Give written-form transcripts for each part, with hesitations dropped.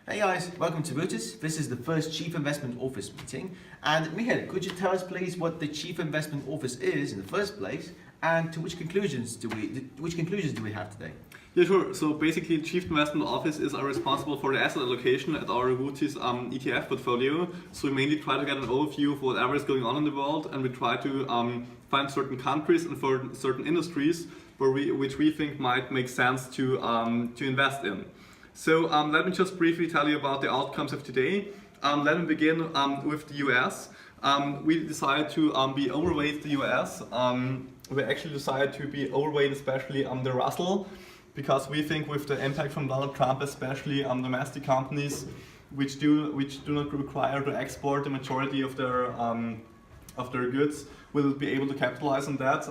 Hey guys, welcome to WUTIS. This is the first Chief Investment Office meeting. And Michael, could you tell us please what the Chief Investment Office is in the first place and to which conclusions do we have today? Yeah, sure. So basically, Chief Investment Office is responsible for the asset allocation at our WUTIS ETF portfolio. So we mainly try to get an overview of whatever is going on in the world, and we try to find certain countries and for certain industries which we think might make sense to invest in. So let me just briefly tell you about the outcomes of today. Let me begin with the US. We decided to be overweight the US. We actually decided to be overweight especially the Russell, because we think with the impact from Donald Trump, especially domestic companies which do not require to export the majority of their goods, will be able to capitalize on that.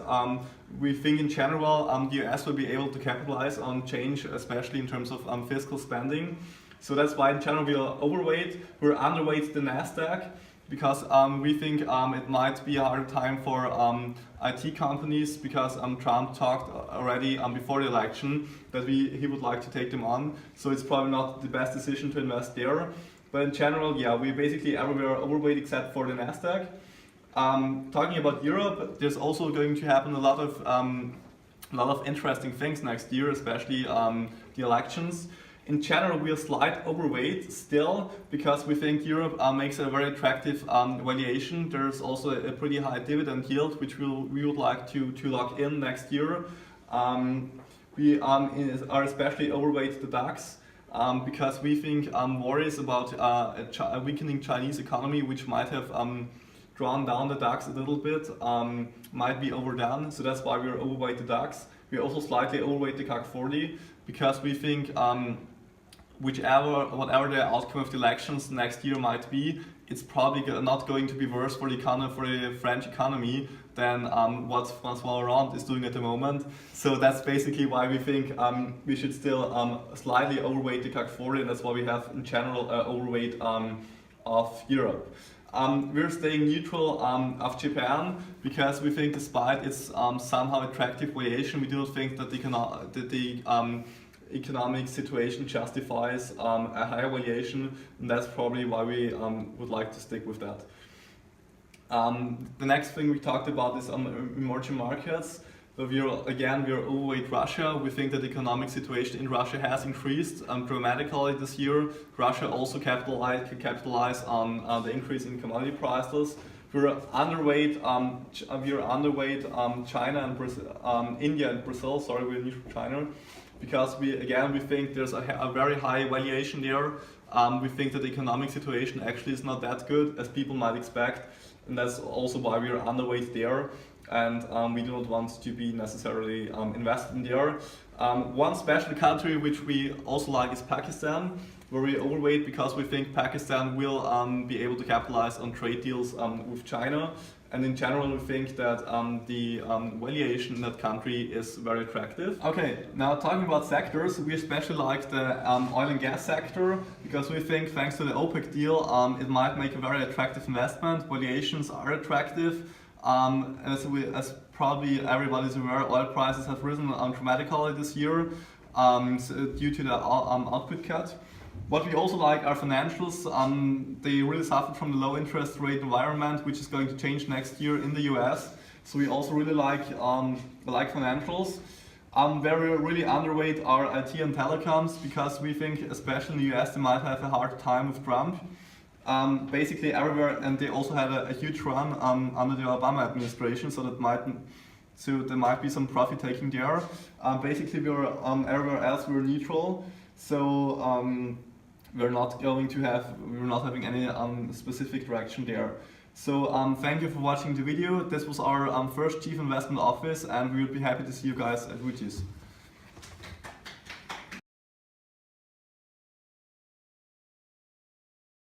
We think in general the US will be able to capitalize on change, especially in terms of fiscal spending. So that's why in general we are overweight. We're underweight the NASDAQ because we think it might be a hard time for IT companies, because Trump talked already before the election that he would like to take them on. So it's probably not the best decision to invest there. But in general, yeah, we basically everywhere overweight except for the NASDAQ. Talking about Europe, there's also going to happen a lot of interesting things next year, especially the elections. In general, we are slight overweight still because we think Europe makes a very attractive valuation. There's also a pretty high dividend yield, which we would like to lock in next year. We are especially overweight the DAX because we think worries about a weakening Chinese economy, which might have drawn down the DAX a little bit, might be overdone. So that's why we're overweight the DAX. We're also slightly overweight the CAC 40 because we think whatever the outcome of the elections next year might be, it's probably not going to be worse for the French economy than what François Hollande is doing at the moment. So that's basically why we think we should still slightly overweight the CAC 40, and that's why we have in general overweight of Europe. We're staying neutral of Japan because we think despite its somehow attractive valuation, we do not think that the economic situation justifies a higher valuation, and that's probably why we would like to stick with that. The next thing we talked about is emerging markets. So we are overweight Russia. We think that the economic situation in Russia has increased dramatically this year. Russia also can capitalize on the increase in commodity prices. We're underweight China and Brazil, India and Brazil. Sorry, we're neutral China, because we think there's a very high valuation there. We think that the economic situation actually is not that good as people might expect, and that's also why we are underweight there. And we do not want to be necessarily invested in there. One special country which we also like is Pakistan, where we overweight because we think Pakistan will be able to capitalize on trade deals with China. And in general, we think that the valuation in that country is very attractive. Okay, now talking about sectors, we especially like the oil and gas sector because we think thanks to the OPEC deal, it might make a very attractive investment. Valuations are attractive. As probably everybody's aware, oil prices have risen dramatically this year due to the output cut. What we also like are financials. They really suffered from the low interest rate environment, which is going to change next year in the US. So we also really like financials. Where we're really underweight are IT and telecoms because we think, especially in the US, they might have a hard time with Trump. Basically everywhere, and they also had a huge run under the Obama administration, so there might be some profit taking there. Basically, everywhere else we're neutral, so we're not having any specific direction there. So thank you for watching the video. This was our first Chief Investment Office, and we would be happy to see you guys at WUTIS.